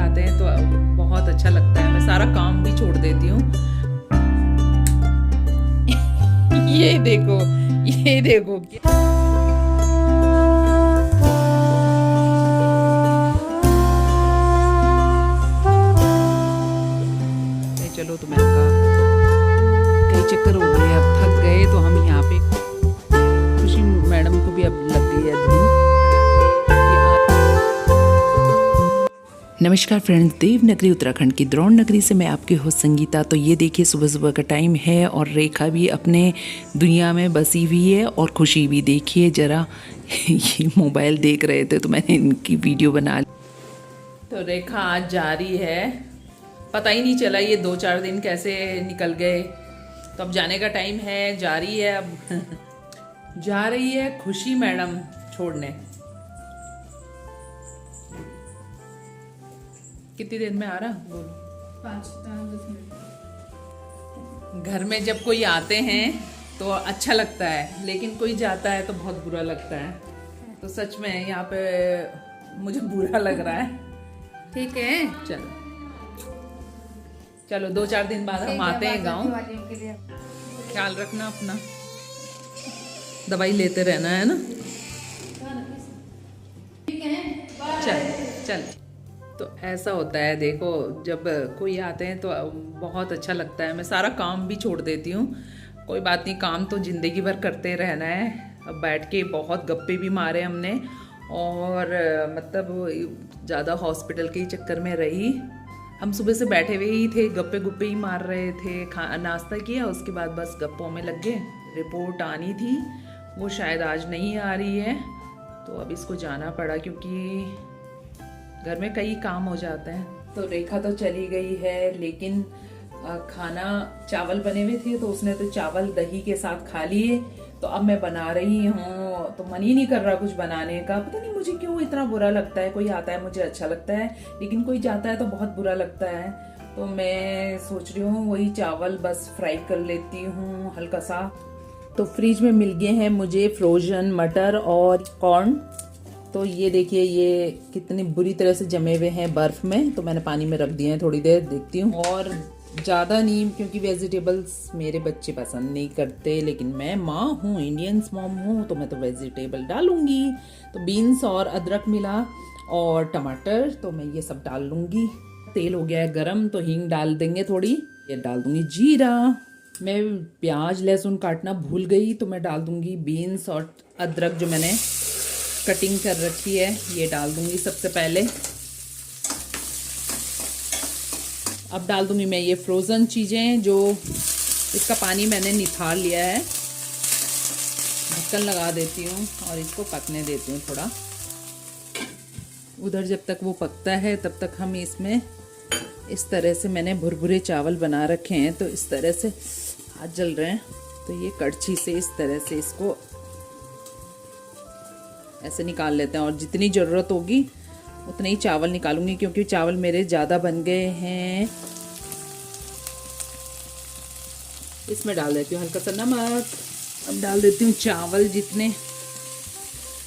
आते हैं तो बहुत अच्छा लगता है। मैं सारा काम भी छोड़ देती हूँ। ये देखो, ये देखो चलो, तो मैंने कहा कई चक्कर हो गए, अब थक गए तो हम यहाँ पे। खुशी मैडम को भी अब लग गई है धुन। नमस्कार फ्रेंड्स, देवनगरी उत्तराखंड की द्रोण नगरी से मैं आपकी होस्ट संगीता। तो ये देखिए सुबह सुबह का टाइम है और रेखा भी अपने दुनिया में बसी हुई है और खुशी भी। देखिए ज़रा, ये मोबाइल देख रहे थे तो मैंने इनकी वीडियो बना ली। तो रेखा आज जा रही है, पता ही नहीं चला ये 2-4 दिन कैसे निकल गए। तो अब जाने का टाइम है, जा रही है। अब जा रही है खुशी मैडम छोड़ने। कितनी देर में आ रहा? बोलो। 5-10 मिनट। घर में जब कोई आते हैं तो अच्छा लगता है, लेकिन कोई जाता है तो बहुत बुरा लगता है। तो सच में यहाँ पे मुझे बुरा लग रहा है। ठीक है, चलो चलो, 2-4 दिन बाद हम आते हैं गाँव। ख्याल रखना अपना, दवाई लेते रहना है ना। चल चल। तो ऐसा होता है, देखो जब कोई आते हैं तो बहुत अच्छा लगता है। मैं सारा काम भी छोड़ देती हूँ। कोई बात नहीं, काम तो ज़िंदगी भर करते रहना है। अब बैठ के बहुत गप्पे भी मारे हमने, और मतलब ज़्यादा हॉस्पिटल के ही चक्कर में रही। हम सुबह से बैठे हुए ही थे, गप्पे गुप्पे ही मार रहे थे। नाश्ता किया, उसके बाद बस गप्पों में लग गए। रिपोर्ट आनी थी, वो शायद आज नहीं आ रही है, तो अब इसको जाना पड़ा क्योंकि घर में कई काम हो जाते हैं। तो रेखा तो चली गई है, लेकिन खाना चावल बने हुए थे तो उसने तो चावल दही के साथ खा लिए। तो अब मैं बना रही हूँ, तो मन ही नहीं कर रहा कुछ बनाने का। पता नहीं मुझे क्यों इतना बुरा लगता है। कोई आता है मुझे अच्छा लगता है, लेकिन कोई जाता है तो बहुत बुरा लगता है। तो मैं सोच रही हूँ वही चावल बस फ्राई कर लेती हूँ हल्का सा। तो फ्रिज में मिल गए हैं मुझे फ्रोजन मटर और कॉर्न। तो ये देखिए, ये कितनी बुरी तरह से जमे हुए हैं बर्फ में। तो मैंने पानी में रख दिए हैं, थोड़ी देर देखती हूँ। और ज़्यादा नहीं, क्योंकि वेजिटेबल्स मेरे बच्चे पसंद नहीं करते, लेकिन मैं माँ हूँ, इंडियंस मॉम हूँ, तो मैं तो वेजिटेबल डालूंगी। तो बीन्स और अदरक मिला और टमाटर, तो मैं ये सब डाल लूँगी। तेल हो गया है गरम, तो हींग डाल देंगे थोड़ी। ये डाल दूँगी जीरा। मैं प्याज लहसुन काटना भूल गई, तो मैं डाल दूँगी बीन्स और अदरक जो मैंने कटिंग कर रखी है, ये डाल दूँगी सबसे पहले। अब डाल दूंगी मैं ये फ्रोज़न चीज़ें, जो इसका पानी मैंने निथार लिया है। ढक्कन लगा देती हूँ और इसको पकने देती हूँ थोड़ा। उधर जब तक वो पकता है तब तक हम इसमें इस तरह से, मैंने भुरभुरे चावल बना रखे हैं, तो इस तरह से हाथ जल रहे हैं, तो ये कड़छी से इस तरह से इसको ऐसे निकाल लेते हैं। और जितनी ज़रूरत होगी उतने ही चावल निकालूंगी, क्योंकि चावल मेरे ज़्यादा बन गए हैं। इसमें डाल देती हूँ हल्का सा नमक। अब डाल देती हूँ चावल जितने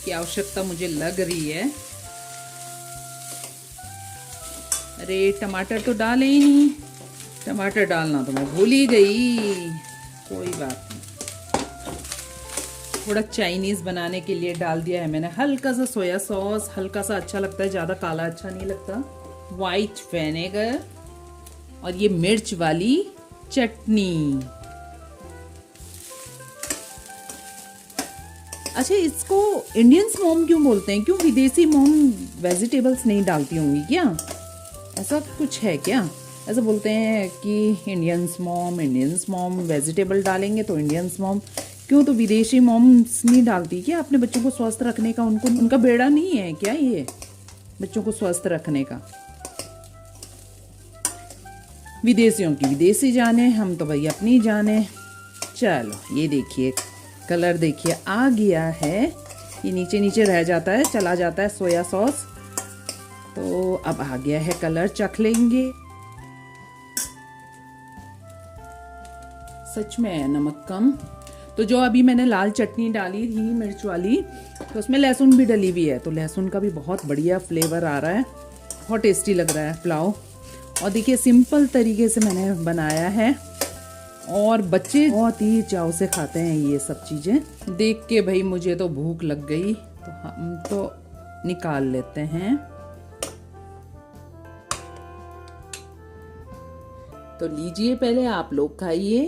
की आवश्यकता मुझे लग रही है। अरे टमाटर तो डाले ही नहीं, टमाटर डालना तो मैं भूल ही गई। कोई बात नहीं, थोड़ा चाइनीज़ बनाने के लिए डाल दिया है मैंने हल्का सा सोया सॉस। हल्का सा अच्छा लगता है, ज़्यादा काला अच्छा नहीं लगता। वाइट विनेगर और ये मिर्च वाली चटनी। अच्छा, इसको इंडियंस मॉम क्यों बोलते हैं? क्यों विदेशी मॉम वेजिटेबल्स नहीं डालती होंगी क्या? ऐसा कुछ है क्या? ऐसा बोलते हैं कि इंडियंस मॉम वेजिटेबल डालेंगे तो इंडियंस मॉम। क्यों, तो विदेशी मॉम्स नहीं डालती क्या अपने बच्चों को स्वस्थ रखने का? उनका बेड़ा नहीं है क्या ये बच्चों को स्वस्थ रखने का? विदेशियों की विदेशी जाने, हम तो भाई अपनी जाने। चलो ये देखिए, कलर देखिए आ गया है। ये नीचे नीचे रह जाता है, चला जाता है सोया सॉस। तो अब आ गया है कलर, चख लेंगे। सच में है नमक कम। तो जो अभी मैंने लाल चटनी डाली थी मिर्च वाली, तो उसमें लहसुन भी डली हुई है, तो लहसुन का भी बहुत बढ़िया फ्लेवर आ रहा है। बहुत टेस्टी लग रहा है पुलाव। और देखिए सिंपल तरीके से मैंने बनाया है और बच्चे बहुत ही चाव से खाते हैं ये सब चीज़ें। देख के भाई मुझे तो भूख लग गई, तो हम तो निकाल लेते हैं। तो लीजिए पहले आप लोग खाइए।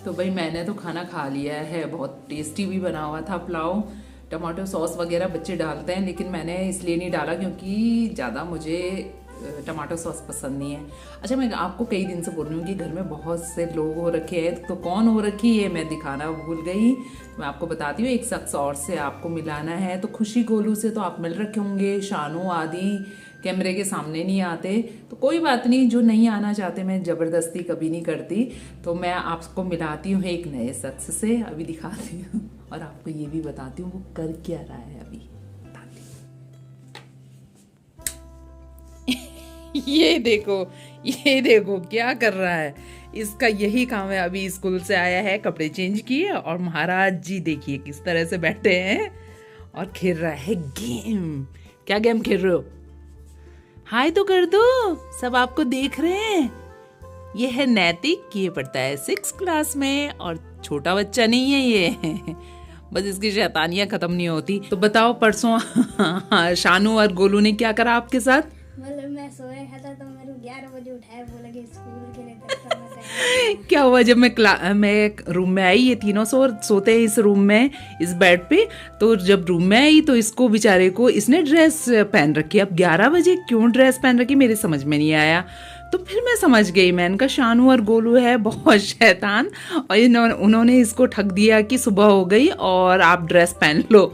तो भाई मैंने तो खाना खा लिया है, बहुत टेस्टी भी बना हुआ था पुलाव। टमाटो सॉस वगैरह बच्चे डालते हैं, लेकिन मैंने इसलिए नहीं डाला क्योंकि ज़्यादा मुझे टमाटो सॉस पसंद नहीं है। अच्छा, मैं आपको कई दिन से बोल रही हूँ कि घर में बहुत से लोग हो रखे हैं, तो कौन हो रखी है मैं दिखाना भूल गई। मैं आपको बताती हूँ, एक शख्स और से आपको मिलाना है। तो खुशी गोलू से तो आप मिल रखे होंगे, शानू आदि कैमरे के सामने नहीं आते, तो कोई बात नहीं, जो नहीं आना चाहते मैं ज़बरदस्ती कभी नहीं करती। तो मैं आपको मिलाती हूँ एक नए शख्स से, अभी दिखाती हूँ और आपको ये भी बताती हूँ वो कर क्या रहा है अभी। ये देखो क्या कर रहा है। इसका यही काम है, अभी स्कूल से आया है, कपड़े चेंज किए और महाराज जी देखिए किस तरह से बैठे हैं और खेल रहा है गेम। क्या गेम खेल रहे हो? हाय तो कर दो, सब आपको देख रहे हैं। ये है नैतिक, ये पढ़ता है 6th क्लास में और छोटा बच्चा नहीं है ये। बस इसकी शैतानियां खत्म नहीं होती। तो बताओ परसों शानू और गोलू ने क्या करा आपके साथ? मतलब मैं सोया था तो मेरे 11 बजे उठाया, बोला कि स्कूल के लिए क्या हुआ जब मैं रूम में आई, ये तीनों सोते हैं इस रूम में, इस बेड पे। तो जब रूम में आई तो इसको बेचारे को, इसने ड्रेस पहन रखी। अब 11 बजे क्यों ड्रेस पहन रखी मेरे समझ में नहीं आया। तो फिर मैं समझ गई, मैंने कहा शानू और गोलू है बहुत शैतान, और उन्होंने इसको ठग दिया कि सुबह हो गई और आप ड्रेस पहन लो।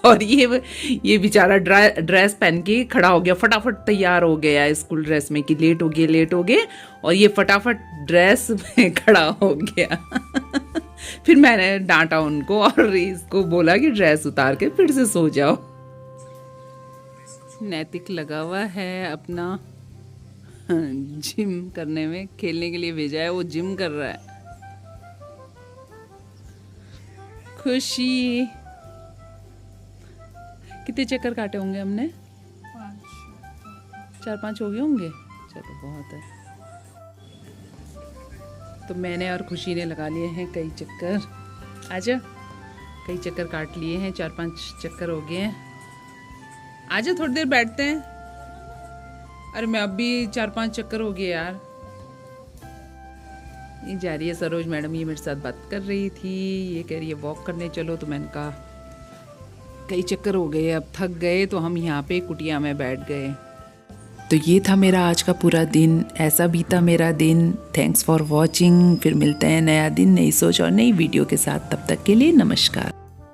और ये बेचारा ड्रेस पहन के खड़ा हो गया, फटाफट तैयार हो गया स्कूल ड्रेस में कि लेट हो गए और ये फटाफट ड्रेस में खड़ा हो गया। फिर मैंने डांटा उनको और इसको बोला कि ड्रेस उतार के फिर से सो जाओ। नैतिक लगा हुआ है अपना जिम करने में, खेलने के लिए भेजा है, वो जिम कर रहा है। खुशी कितने चक्कर काटे होंगे हमने? 4-5 हो गए होंगे। चलो बहुत है। तो मैंने और खुशी ने लगा लिए हैं कई चक्कर। आजा, कई चक्कर काट लिए हैं, 4-5 चक्कर हो गए हैं। आजा थोड़ी देर बैठते हैं। अरे मैं अब भी 4-5 चक्कर हो गए यार। ये जा रही है सरोज मैडम, ये मेरे साथ बात कर रही थी, ये कह रही है वॉक करने चलो। तो मैंने कहा कई चक्कर हो गए, अब थक गए तो हम यहाँ पे कुटिया में बैठ गए। तो ये था मेरा आज का पूरा दिन, ऐसा बीता मेरा दिन। Thanks for watching. फिर मिलते हैं नया दिन, नई सोच और नई वीडियो के साथ। तब तक के लिए नमस्कार।